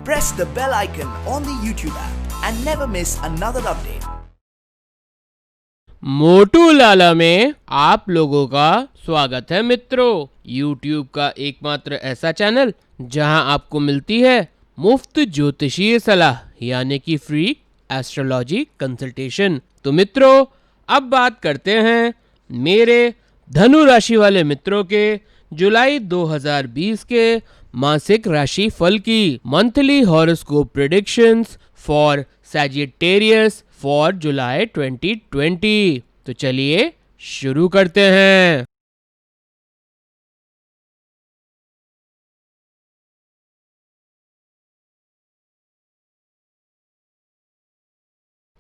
press the bell icon on the YouTube app and never miss another update. मोटू लाला में आप लोगों का स्वागत है मित्रों। YouTube का एकमात्र ऐसा चैनल जहां आपको मिलती है मुफ्त ज्योतिषीय सलाह यानी कि फ्री एस्ट्रोलॉजी कंसल्टेशन। तो मित्रों अब बात करते हैं मेरे धनु राशि वाले मित्रों के जुलाई 2020 के मासिक राशि फल की। Monthly horoscope predictions for Sagittarius for जुलाई 2020। तो चलिए शुरू करते हैं।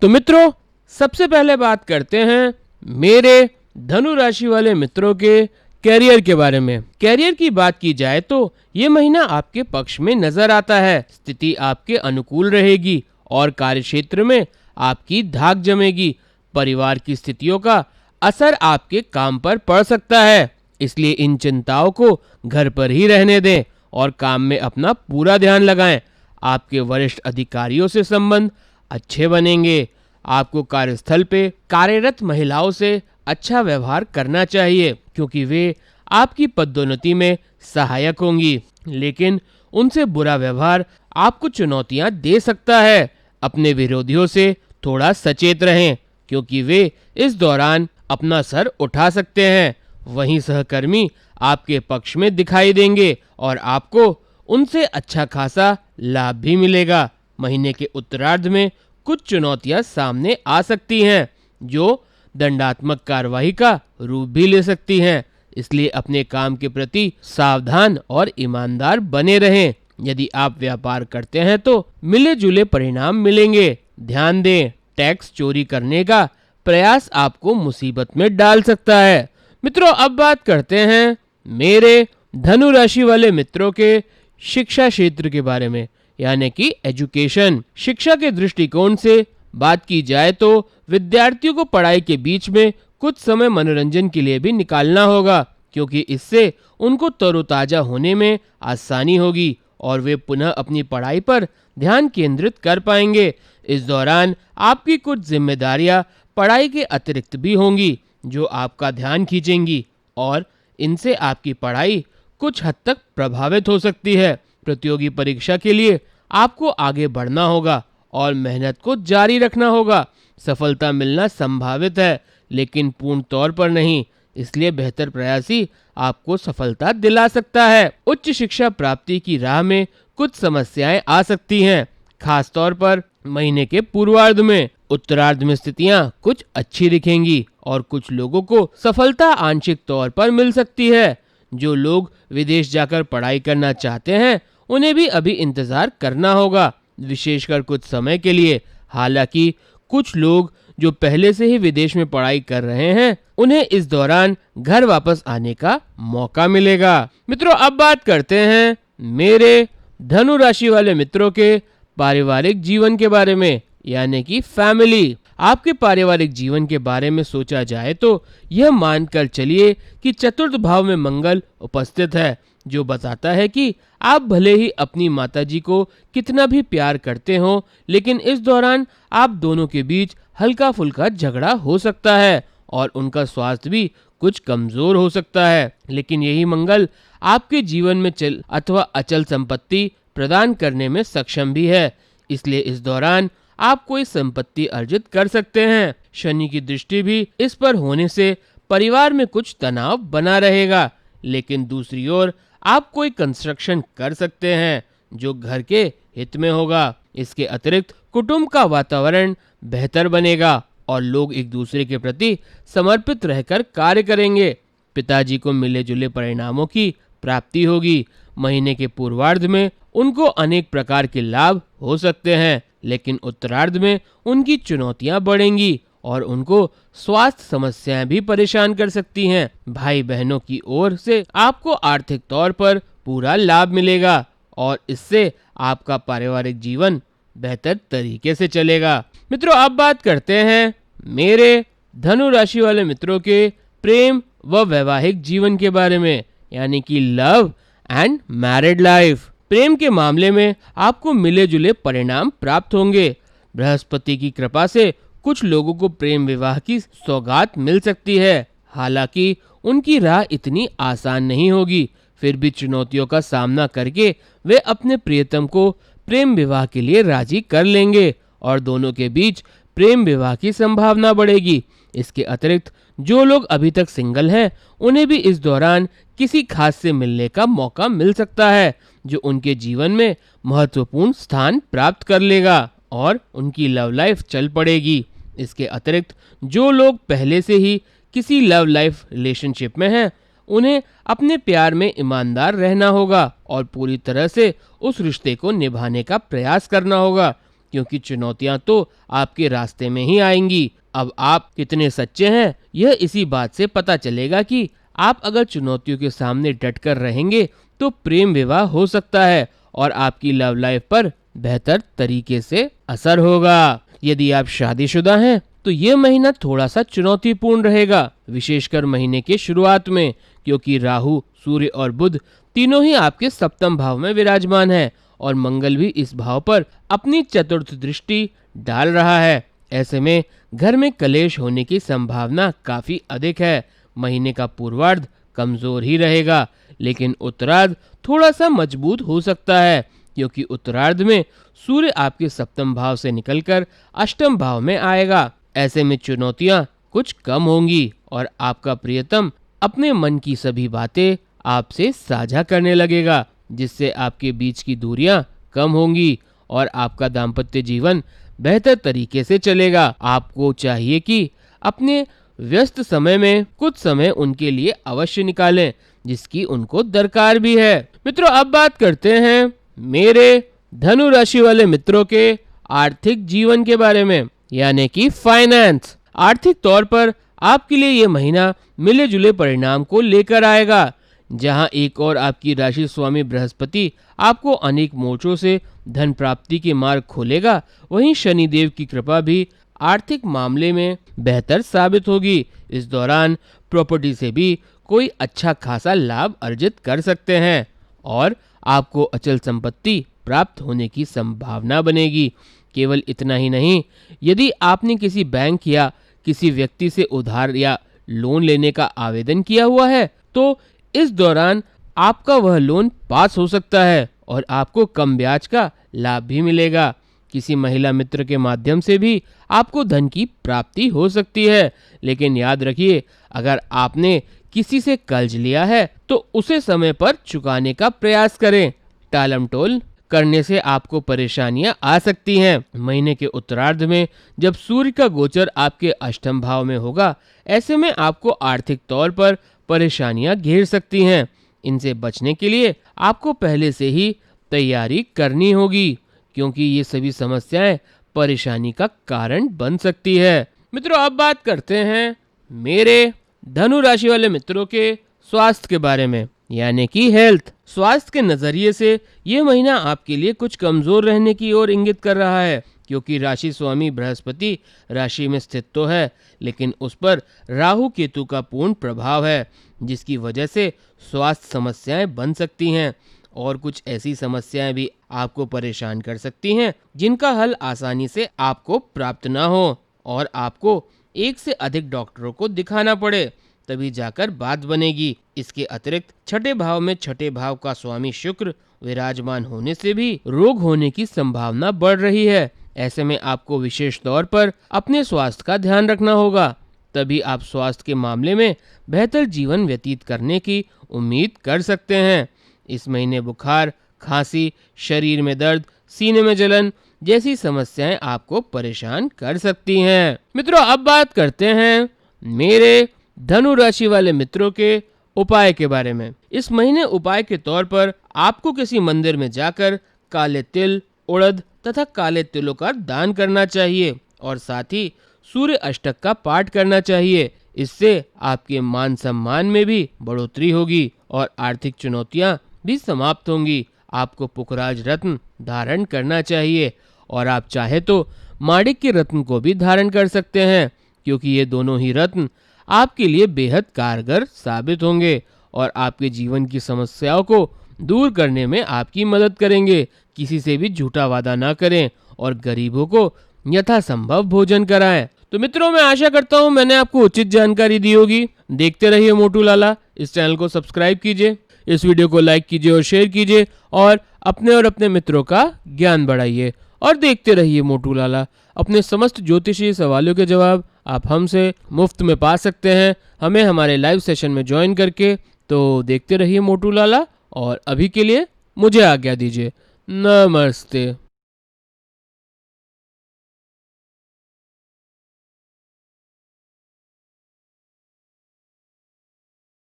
तो मित्रों सबसे पहले बात करते हैं मेरे धनु राशि वाले मित्रों के कैरियर के बारे में। कैरियर की बात की जाए तो ये महीना आपके पक्ष में नजर आता है। स्थिति आपके अनुकूल रहेगी और कार्यक्षेत्र में आपकी धाक जमेगी। परिवार की स्थितियों का असर आपके काम पर पड़ सकता है, इसलिए इन चिंताओं को घर पर ही रहने दें और काम में अपना पूरा ध्यान लगाएं। आपके वरिष्ठ अधिकारियों से संबंध अच्छे बनेंगे। आपको कार्यस्थल पे कार्यरत महिलाओं से अच्छा व्यवहार करना चाहिए क्योंकि वे आपकी पदोन्नति में सहायक होंगी, लेकिन उनसे बुरा व्यवहार आपको चुनौतियां दे सकता है। अपने विरोधियों से थोड़ा सचेत रहें क्योंकि वे इस दौरान अपना सर उठा सकते हैं। वहीं सहकर्मी आपके पक्ष में दिखाई देंगे और आपको उनसे अच्छा खासा लाभ भी मिलेगा। महीने के उत्तरार्ध में कुछ चुनौतियां सामने आ सकती हैं जो दंडात्मक कार्रवाई का रूप भी ले सकती हैं, इसलिए अपने काम के प्रति सावधान और ईमानदार बने रहें। यदि आप व्यापार करते हैं तो मिले जुले परिणाम मिलेंगे। ध्यान दें, टैक्स चोरी करने का प्रयास आपको मुसीबत में डाल सकता है। मित्रों अब बात करते हैं मेरे धनु राशि वाले मित्रों के शिक्षा क्षेत्र के बारे में यानी कि एजुकेशन। शिक्षा के दृष्टिकोण से बात की जाए तो विद्यार्थियों को पढ़ाई के बीच में कुछ समय मनोरंजन के लिए भी निकालना होगा क्योंकि इससे उनको तरोताजा होने में आसानी होगी और वे पुनः अपनी पढ़ाई पर ध्यान केंद्रित कर पाएंगे। इस दौरान आपकी कुछ जिम्मेदारियां पढ़ाई के अतिरिक्त भी होंगी जो आपका ध्यान खींचेंगी और इनसे आपकी पढ़ाई कुछ हद तक प्रभावित हो सकती है। प्रतियोगी परीक्षा के लिए आपको आगे बढ़ना होगा और मेहनत को जारी रखना होगा। सफलता मिलना संभावित है लेकिन पूर्ण तौर पर नहीं, इसलिए बेहतर प्रयास ही आपको सफलता दिला सकता है। उच्च शिक्षा प्राप्ति की राह में कुछ समस्याएं आ सकती हैं, खास तौर पर महीने के पूर्वार्ध में। उत्तरार्ध में स्थितियां कुछ अच्छी दिखेंगी और कुछ लोगों को सफलता आंशिक तौर पर मिल सकती है। जो लोग विदेश जाकर पढ़ाई करना चाहते हैं उन्हें भी अभी इंतजार करना होगा, विशेषकर कुछ समय के लिए। हालांकि कुछ लोग जो पहले से ही विदेश में पढ़ाई कर रहे हैं उन्हें इस दौरान घर वापस आने का मौका मिलेगा। मित्रों अब बात करते हैं मेरे धनु राशि वाले मित्रों के पारिवारिक जीवन के बारे में यानी कि फैमिली। आपके पारिवारिक जीवन के बारे में सोचा जाए तो यह मानकर चलिए कि चतुर्थ भाव में मंगल उपस्थित है जो बताता है कि आप भले ही अपनी माताजी को कितना भी प्यार करते हो लेकिन इस दौरान आप दोनों के बीच हल्का फुल्का झगड़ा हो सकता है और उनका स्वास्थ्य भी कुछ कमजोर हो सकता है। लेकिन यही मंगल आपके जीवन में चल अथवा अचल संपत्ति प्रदान करने में सक्षम भी है, इसलिए इस दौरान आप कोई संपत्ति अर्जित कर सकते हैं। शनि की दृष्टि भी इस पर होने से परिवार में कुछ तनाव बना रहेगा, लेकिन दूसरी ओर आप कोई कंस्ट्रक्शन कर सकते हैं जो घर के हित में होगा। इसके अतिरिक्त कुटुंब का वातावरण बेहतर बनेगा और लोग एक दूसरे के प्रति समर्पित रहकर कार्य करेंगे। पिताजी को मिले जुले परिणामों की प्राप्ति होगी। महीने के पूर्वार्ध में उनको अनेक प्रकार के लाभ हो सकते हैं, लेकिन उत्तरार्ध में उनकी चुनौतियां बढ़ेंगी और उनको स्वास्थ्य समस्याएं भी परेशान कर सकती हैं। भाई बहनों की ओर से आपको आर्थिक तौर पर पूरा लाभ मिलेगा और इससे आपका पारिवारिक जीवन बेहतर तरीके से चलेगा। मित्रों अब बात करते हैं मेरे धनु राशि वाले मित्रों के प्रेम व वैवाहिक जीवन के बारे में यानी कि लव एंड मैरिड लाइफ। प्रेम के मामले में आपको मिले जुले परिणाम प्राप्त होंगे। बृहस्पति की कृपा से कुछ लोगों को प्रेम विवाह की सौगात मिल सकती है। हालांकि उनकी राह इतनी आसान नहीं होगी, फिर भी चुनौतियों का सामना करके वे अपने प्रियतम को प्रेम विवाह के लिए राजी कर लेंगे और दोनों के बीच प्रेम विवाह की संभावना बढ़ेगी। इसके अतिरिक्त जो लोग अभी तक सिंगल हैं, उन्हें भी इस दौरान किसी खास से मिलने का मौका मिल सकता है, जो उनके जीवन में महत्वपूर्ण स्थान प्राप्त कर लेगा और उनकी लव लाइफ चल पड़ेगी। इसके अतिरिक्त जो लोग पहले से ही किसी लव लाइफ रिलेशनशिप में हैं, उन्हें अपने प्यार में ईमानदार रहना होगा और पूरी तरह से उस रिश्ते को निभाने का प्रयास करना होगा, क्योंकि चुनौतियां तो आपके रास्ते में ही आएंगी। अब आप कितने सच्चे हैं, यह इसी बात से पता चलेगा कि आप अगर चुनौतियों के सामने डटकर रहेंगे तो प्रेम विवाह हो सकता है और आपकी लव लाइफ पर बेहतर तरीके से असर होगा। यदि आप शादीशुदा हैं तो ये महीना थोड़ा सा चुनौतीपूर्ण रहेगा, विशेषकर महीने के शुरुआत में, क्योंकि राहु, सूर्य और बुध तीनों ही आपके सप्तम भाव में विराजमान है और मंगल भी इस भाव पर अपनी चतुर्थ दृष्टि डाल रहा है। ऐसे में घर में कलेश होने की संभावना काफी अधिक है। महीने का पूर्वार्ध कमजोर ही रहेगा, लेकिन उत्तरार्ध थोड़ा सा मजबूत हो सकता है, क्योंकि उत्तरार्ध में सूर्य आपके सप्तम भाव से निकलकर अष्टम भाव में आएगा। ऐसे में चुनौतियां कुछ कम होंगी और आपका प्रियतम अपने मन की सभी बातें आपसे साझा करने लगेगा, जिससे आपके बीच की दूरियां कम होंगी और आपका दाम्पत्य जीवन बेहतर तरीके से चलेगा। आपको चाहिए कि अपने व्यस्त समय में कुछ समय उनके लिए अवश्य निकालें, जिसकी उनको दरकार भी है। मित्रों, अब बात करते हैं मेरे धनु राशि वाले मित्रों के आर्थिक जीवन के बारे में, यानी कि फाइनेंस। आर्थिक तौर पर आपके लिए ये महीना मिले जुले परिणाम को लेकर आएगा। जहां एक और आपकी राशि स्वामी बृहस्पति आपको अनेक मोर्चों से धन प्राप्ति के मार्ग खोलेगा, वहीं शनिदेव की कृपा भी आर्थिक मामले में बेहतर साबित होगी। इस दौरान प्रॉपर्टी से भी कोई अच्छा खासा लाभ अर्जित कर सकते हैं और आपको अचल संपत्ति प्राप्त होने की संभावना बनेगी। केवल इतना ही नहीं, यदि आपने किसी बैंक या किसी व्यक्ति से उधार या लोन लेने का आवेदन किया हुआ है, तो इस दौरान आपका वह लोन पास हो सकता है और आपको कम ब्याज का लाभ भी मिलेगा। किसी महिला मित्र के माध्यम से भी आपको धन की प्राप्ति हो सकती है, लेकिन याद रखिए, अगर आपने किसी से कर्ज लिया है तो उसे समय पर चुकाने का प्रयास करें। टालमटोल करने से आपको परेशानियां आ सकती हैं। महीने के उत्तरार्ध में जब सूर्य का गोचर आपके अष्टम भाव में होगा, ऐसे में आपको आर्थिक तौर पर परेशानियां घेर सकती हैं। इनसे बचने के लिए आपको पहले से ही तैयारी करनी होगी, क्योंकि ये सभी समस्याएं परेशानी का कारण बन सकती है। मित्रों, अब बात करते हैं मेरे धनु राशि वाले मित्रों के स्वास्थ्य के बारे में, यानी कि हेल्थ। स्वास्थ्य के नजरिए से ये महीना आपके लिए कुछ कमजोर रहने की ओर इंगित कर रहा है, क्योंकि राशि स्वामी बृहस्पति राशि में स्थित तो है, लेकिन उस पर राहु केतु का पूर्ण प्रभाव है, जिसकी वजह से स्वास्थ्य समस्याएं बन सकती हैं और कुछ ऐसी समस्याएं भी आपको परेशान कर सकती हैं जिनका हल आसानी से आपको प्राप्त ना हो और आपको एक से अधिक डॉक्टरों को दिखाना पड़े, तभी जाकर बात बनेगी। इसके अतिरिक्त छठे भाव में छठे भाव का स्वामी शुक्र विराजमान होने से भी रोग होने की संभावना बढ़ रही है। ऐसे में आपको विशेष तौर पर अपने स्वास्थ्य का ध्यान रखना होगा, तभी आप स्वास्थ्य के मामले में बेहतर जीवन व्यतीत करने की उम्मीद कर सकते हैं। इस महीने बुखार, खांसी, शरीर में दर्द, सीने में जलन जैसी समस्याएं आपको परेशान कर सकती हैं। मित्रों, अब बात करते हैं मेरे धनु राशि वाले मित्रों के उपाय के बारे में। इस महीने उपाय के तौर पर आपको किसी मंदिर में जाकर काले तिल, उड़द तथा काले तिलों का दान करना चाहिए और साथ ही सूर्य अष्टक का पाठ करना चाहिए। इससे आपके मान सम्मान में भी बढ़ोतरी होगी और आर्थिक चुनौतियां भी समाप्त होंगी। आपको पुखराज रत्न धारण करना चाहिए और आप चाहे तो माणिक के रत्न को भी धारण कर सकते हैं, क्योंकि ये दोनों ही रत्न आपके लिए बेहद कारगर साबित होंगे और आपके जीवन की समस्याओं को दूर करने में आपकी मदद करेंगे। किसी से भी झूठा वादा ना करें और गरीबों को यथासंभव भोजन कराएं। तो मित्रों, मैं आशा करता हूँ मैंने आपको उचित जानकारी दी होगी। देखते रहिए मोटू लाला। इस चैनल को सब्सक्राइब कीजिए, इस वीडियो को लाइक कीजिए और शेयर कीजिए और अपने मित्रों का ज्ञान बढ़ाइए। और देखते रहिए मोटू लाला। अपने समस्त ज्योतिषीय सवालों के जवाब आप हमसे मुफ्त में पा सकते हैं, हमें हमारे लाइव सेशन में ज्वाइन करके। तो देखते रहिए मोटू लाला और अभी के लिए मुझे आज्ञा दीजिए। नमस्ते।